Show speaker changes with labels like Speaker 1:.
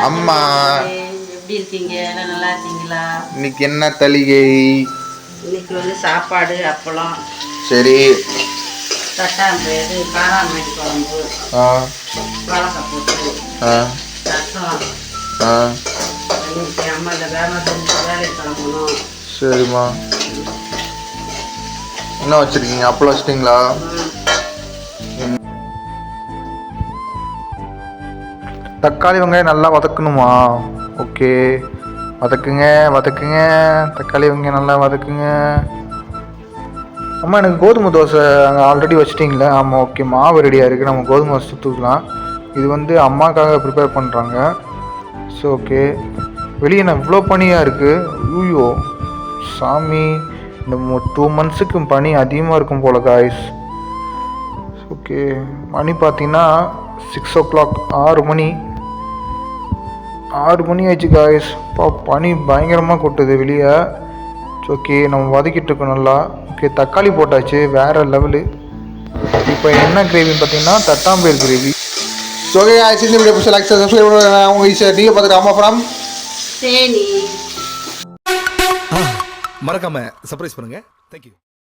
Speaker 1: அம்மா
Speaker 2: எப்படி இருக்கீங்க? எல்லாம் நல்லா இருக்கீங்களா?
Speaker 1: இன்னைக்கு என்ன தளிகை?
Speaker 2: இன்னைக்கு வந்து சாப்பாடு, அப்பளம்,
Speaker 1: சரி,
Speaker 2: தட்டாம்பேடு, காராமணி குழம்பு, வாழைக்காய் போட்டு ரசம். இன்னைக்கு அம்மா இந்த வேலை செஞ்சு வேலைக்கு கிளம்பணும்.
Speaker 1: சரிம்மா. என்ன வச்சிருக்கீங்க? அப்பளம் வச்சிட்டிங்களா? தக்காளி வெங்காயம் நல்லா வதக்கணுமா? ஓகே, வதக்குங்க வதக்குங்க. தக்காளி வெங்காயம் நல்லா வதக்குங்க. அம்மா எனக்கு கோதுமை தோசை அங்கே ஆல்ரெடி வச்சிட்டிங்களா? ஆமாம், ஓகே, மாவு ரெடியாக இருக்குது. நம்ம கோதுமை தோசை தூக்கலாம். இது வந்து அம்மாக்காக ப்ரிப்பேர் பண்ணுறாங்க. So okay. வெளியே நான் இவ்வளோ பனியாக இருக்குது. ஐயோ சாமி, இந்த 2 months பனி அதிகமாக இருக்கும் போல காய்ஸ். ஓகே, மணி பார்த்தீங்கன்னா 6 o'clock, 6 மணி ஆயிடுச்சு காய்ஸ். பனி பயங்கரமாக கொட்டுது வெளியே. ஓகே, நம்ம வதக்கிட்டு இருக்கோம் நல்லா. ஓகே, தக்காளி போட்டாச்சு, வேறு லெவலு. இப்போ என்ன கிரேவின்னு பார்த்தீங்கன்னா தட்டாம்பேர் கிரேவி. ஸோ ஓகே காய்ஸ், இந்த வீடியோ பிடிச்ச லைக் சப்ஸ்கிரைப் பண்ணுங்க. அவங்க ஈஸியாக நீங்கள் பார்த்துட்டு அம்மா ஃப்ரம்
Speaker 2: தேனி.
Speaker 3: மறக்காம சர்ப்ரைஸ் பண்ணுங்க. தேங்க்யூ.